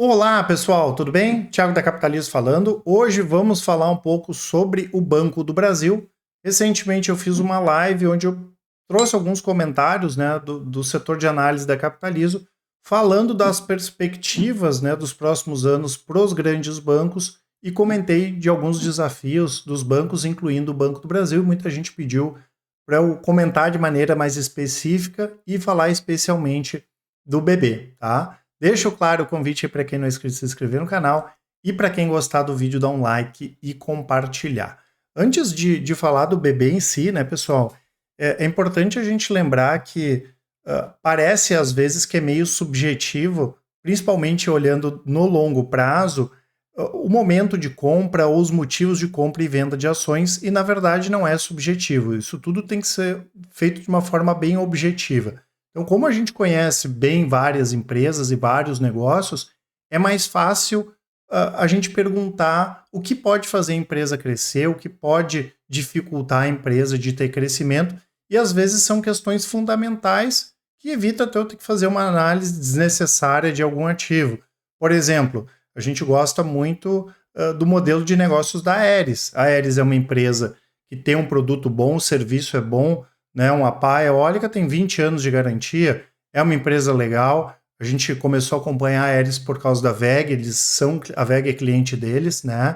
Olá, pessoal, tudo bem? Thiago da Capitalismo falando. Hoje vamos falar um pouco sobre o Banco do Brasil. Recentemente eu fiz uma live onde eu trouxe alguns comentários, né, do setor de análise da Capitalismo, falando das perspectivas, né, dos próximos anos para os grandes bancos e comentei de alguns desafios dos bancos, incluindo o Banco do Brasil. Muita gente pediu para eu comentar de maneira mais específica e falar especialmente do BB, tá? Deixo claro o convite para quem não é inscrito se inscrever no canal e para quem gostar do vídeo dar um like e compartilhar. Antes de falar do BB em si, né, pessoal, é importante a gente lembrar que parece às vezes que é meio subjetivo, principalmente olhando no longo prazo, o momento de compra ou os motivos de compra e venda de ações, e na verdade não é subjetivo. Isso tudo tem que ser feito de uma forma bem objetiva. Então, como a gente conhece bem várias empresas e vários negócios, é mais fácil a gente perguntar o que pode fazer a empresa crescer, o que pode dificultar a empresa de ter crescimento, e às vezes são questões fundamentais que evita até eu ter que fazer uma análise desnecessária de algum ativo. Por exemplo, a gente gosta muito do modelo de negócios da Aeris. A Aeris é uma empresa que tem um produto bom, o serviço é bom, né? Uma pá eólica tem 20 anos de garantia, é uma empresa legal. A gente começou a acompanhar a Aeris por causa da WEG, a WEG é cliente deles, né?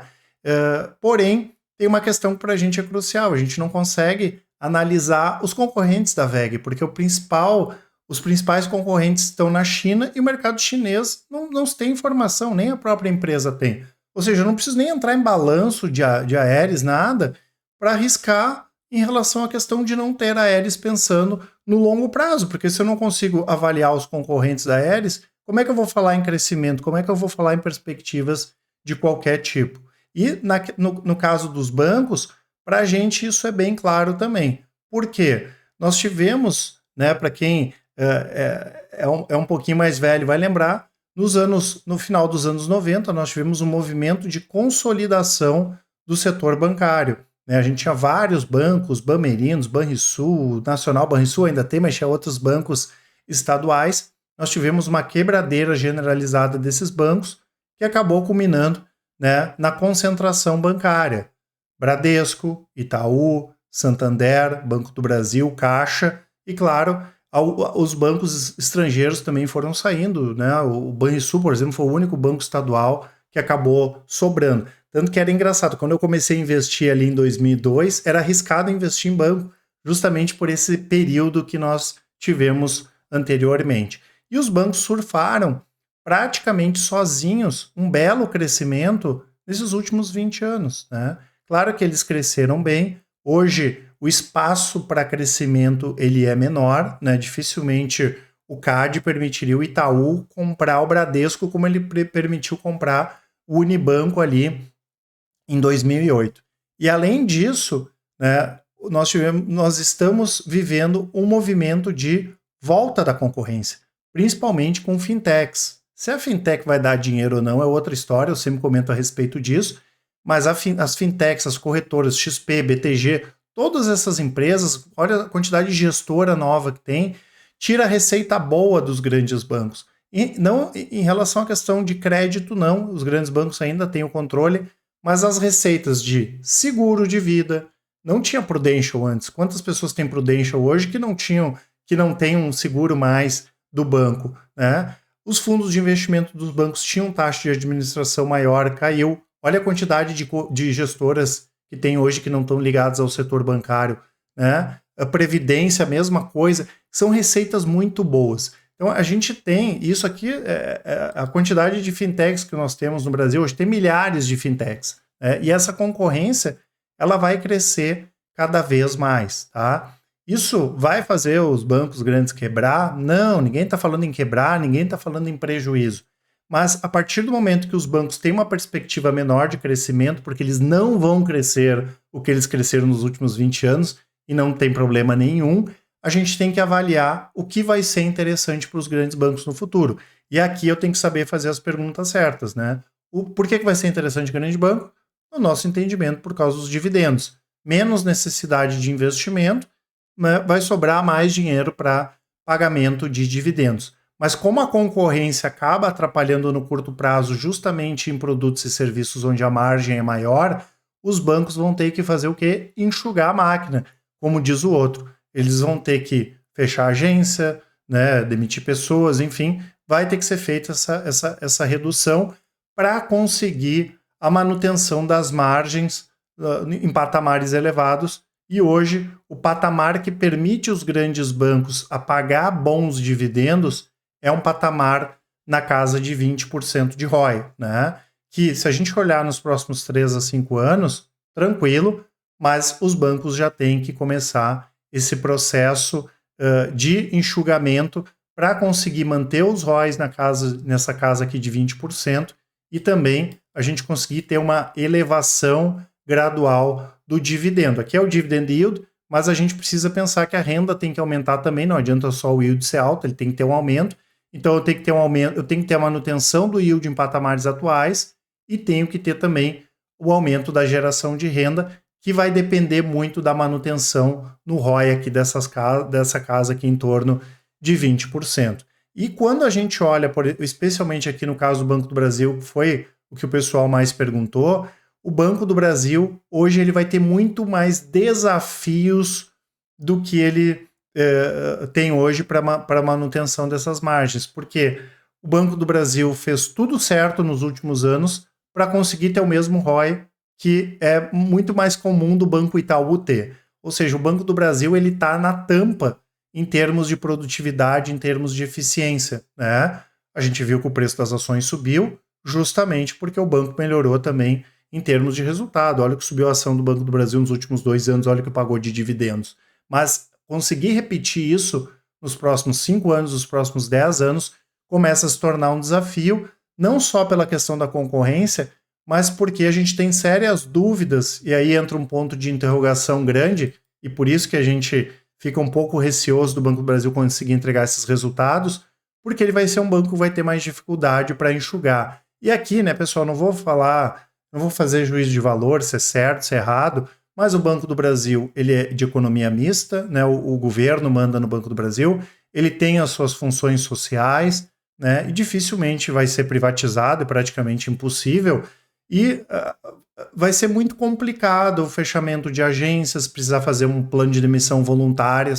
Porém, tem uma questão que para a gente é crucial, a gente não consegue analisar os concorrentes da WEG, porque os principais concorrentes estão na China e o mercado chinês não tem informação, nem a própria empresa tem. Ou seja, eu não preciso nem entrar em balanço de Aeris, nada, para arriscar em relação à questão de não ter a Aeris pensando no longo prazo, porque se eu não consigo avaliar os concorrentes da Aeris, como é que eu vou falar em crescimento? Como é que eu vou falar em perspectivas de qualquer tipo? E no caso dos bancos, para a gente isso é bem claro também. Por quê? Nós tivemos, né, para quem é um pouquinho mais velho vai lembrar, no final dos anos 90, nós tivemos um movimento de consolidação do setor bancário. A gente tinha vários bancos, Bamerinos, Banrisul, Nacional Banrisul ainda tem, mas tinha outros bancos estaduais. Nós tivemos uma quebradeira generalizada desses bancos que acabou culminando, né, na concentração bancária. Bradesco, Itaú, Santander, Banco do Brasil, Caixa e, claro, os bancos estrangeiros também foram saindo, né? O Banrisul, por exemplo, foi o único banco estadual que acabou sobrando. Tanto que era engraçado, quando eu comecei a investir ali em 2002, era arriscado investir em banco, justamente por esse período que nós tivemos anteriormente. E os bancos surfaram praticamente sozinhos um belo crescimento nesses últimos 20 anos, né? Claro que eles cresceram bem, hoje o espaço para crescimento ele é menor, né? Dificilmente o CAD permitiria o Itaú comprar o Bradesco como ele permitiu comprar o Unibanco ali em 2008. E além disso, né, nós estamos vivendo um movimento de volta da concorrência, principalmente com fintechs. Se a fintech vai dar dinheiro ou não é outra história, eu sempre comento a respeito disso, mas as fintechs, as corretoras, XP, BTG, todas essas empresas, olha a quantidade de gestora nova que tem, tira a receita boa dos grandes bancos. E não em relação à questão de crédito, não, os grandes bancos ainda têm o controle, mas as receitas de seguro de vida, não tinha Prudential antes. Quantas pessoas têm Prudential hoje que não têm um seguro mais do banco, né? Os fundos de investimento dos bancos tinham taxa de administração maior, caiu. Olha a quantidade de gestoras que tem hoje que não estão ligadas ao setor bancário, né? A Previdência, a mesma coisa. São receitas muito boas. Então, a gente tem, isso aqui, a quantidade de fintechs que nós temos no Brasil, hoje tem milhares de fintechs, né? E essa concorrência, ela vai crescer cada vez mais, tá? Isso vai fazer os bancos grandes quebrar? Não, ninguém está falando em quebrar, ninguém está falando em prejuízo. Mas a partir do momento que os bancos têm uma perspectiva menor de crescimento, porque eles não vão crescer o que eles cresceram nos últimos 20 anos, e não tem problema nenhum, a gente tem que avaliar o que vai ser interessante para os grandes bancos no futuro. E aqui eu tenho que saber fazer as perguntas certas, né? Por que vai ser interessante o grande banco? No nosso entendimento, por causa dos dividendos. Menos necessidade de investimento, né? Vai sobrar mais dinheiro para pagamento de dividendos. mas como a concorrência acaba atrapalhando no curto prazo justamente em produtos e serviços onde a margem é maior, os bancos vão ter que fazer o quê? Enxugar a máquina, como diz o outro. Eles vão ter que fechar a agência, né, demitir pessoas, enfim, vai ter que ser feita essa redução para conseguir a manutenção das margens em patamares elevados. E hoje, o patamar que permite os grandes bancos a pagar bons dividendos é um patamar na casa de 20% de ROI, né? Que se a gente olhar nos próximos 3 a 5 anos, tranquilo, mas os bancos já têm que começar esse processo de enxugamento para conseguir manter os ROIs nessa casa aqui de 20% e também a gente conseguir ter uma elevação gradual do dividendo. Aqui é o dividend yield, mas a gente precisa pensar que a renda tem que aumentar também, não adianta só o yield ser alto, ele tem que ter um aumento. Então eu tenho que ter um aumento, eu tenho que ter a manutenção do yield em patamares atuais e tenho que ter também o aumento da geração de renda, que vai depender muito da manutenção no ROI aqui dessa casa aqui em torno de 20%. E quando a gente olha, especialmente aqui no caso do Banco do Brasil, que foi o que o pessoal mais perguntou, o Banco do Brasil, hoje, ele vai ter muito mais desafios do que ele tem hoje para a manutenção dessas margens, porque o Banco do Brasil fez tudo certo nos últimos anos para conseguir ter o mesmo ROI que é muito mais comum do Banco Itaú ter. Ou seja, o Banco do Brasil ele está na tampa em termos de produtividade, em termos de eficiência, né? A gente viu que o preço das ações subiu justamente porque o banco melhorou também em termos de resultado. Olha que subiu a ação do Banco do Brasil nos últimos 2 anos, olha que pagou de dividendos. Mas conseguir repetir isso nos próximos 5 anos, nos próximos 10 anos, começa a se tornar um desafio, não só pela questão da concorrência, mas porque a gente tem sérias dúvidas, e aí entra um ponto de interrogação grande, e por isso que a gente fica um pouco receoso do Banco do Brasil conseguir entregar esses resultados, porque ele vai ser um banco que vai ter mais dificuldade para enxugar. E aqui, né, pessoal, não vou fazer juízo de valor, se é certo, se é errado, mas o Banco do Brasil, ele é de economia mista, né, o governo manda no Banco do Brasil, ele tem as suas funções sociais, né, e dificilmente vai ser privatizado, é praticamente impossível, e vai ser muito complicado o fechamento de agências, precisar fazer um plano de demissão voluntária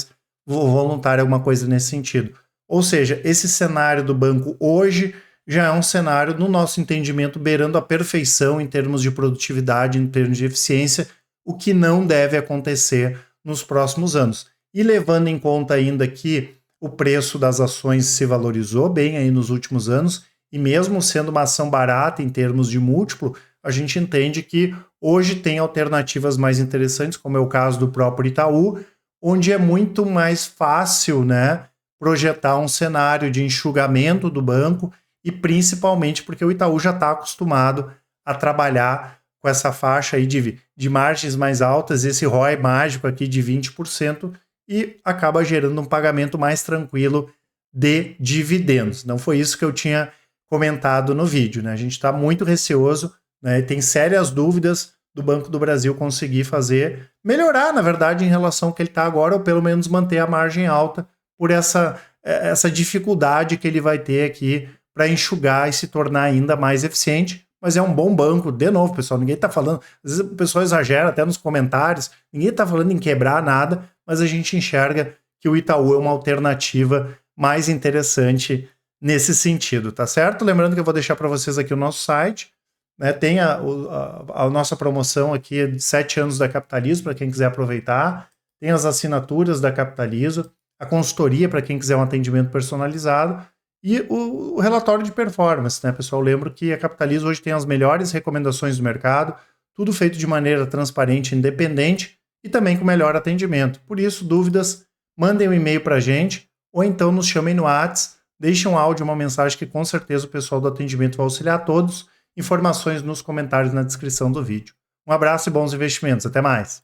é uma coisa nesse sentido. Ou seja, esse cenário do banco hoje já é um cenário, no nosso entendimento, beirando a perfeição em termos de produtividade, em termos de eficiência, o que não deve acontecer nos próximos anos. E levando em conta ainda que o preço das ações se valorizou bem aí nos últimos anos, e mesmo sendo uma ação barata em termos de múltiplo, a gente entende que hoje tem alternativas mais interessantes, como é o caso do próprio Itaú, onde é muito mais fácil, né, projetar um cenário de enxugamento do banco, e principalmente porque o Itaú já está acostumado a trabalhar com essa faixa aí de margens mais altas, esse ROI mágico aqui de 20%, e acaba gerando um pagamento mais tranquilo de dividendos. Não foi isso que eu tinha comentado no vídeo, né? A gente está muito receoso, né? Tem sérias dúvidas do Banco do Brasil conseguir melhorar, na verdade, em relação ao que ele está agora, ou pelo menos manter a margem alta por essa dificuldade que ele vai ter aqui para enxugar e se tornar ainda mais eficiente. Mas é um bom banco, de novo, pessoal, ninguém está falando, às vezes o pessoal exagera até nos comentários, ninguém está falando em quebrar nada, mas a gente enxerga que o Itaú é uma alternativa mais interessante nesse sentido, tá certo? Lembrando que eu vou deixar para vocês aqui o nosso site, né? Tem a nossa promoção aqui de 7 anos da Capitalizo, para quem quiser aproveitar, tem as assinaturas da Capitalizo, a consultoria para quem quiser um atendimento personalizado, e o relatório de performance, né, pessoal? Lembro que a Capitalizo hoje tem as melhores recomendações do mercado, tudo feito de maneira transparente e independente, e também com melhor atendimento. Por isso, dúvidas, mandem um e-mail para a gente, ou então nos chamem no WhatsApp, deixem um áudio, uma mensagem que com certeza o pessoal do atendimento vai auxiliar a todos. Informações nos comentários na descrição do vídeo. Um abraço e bons investimentos. Até mais!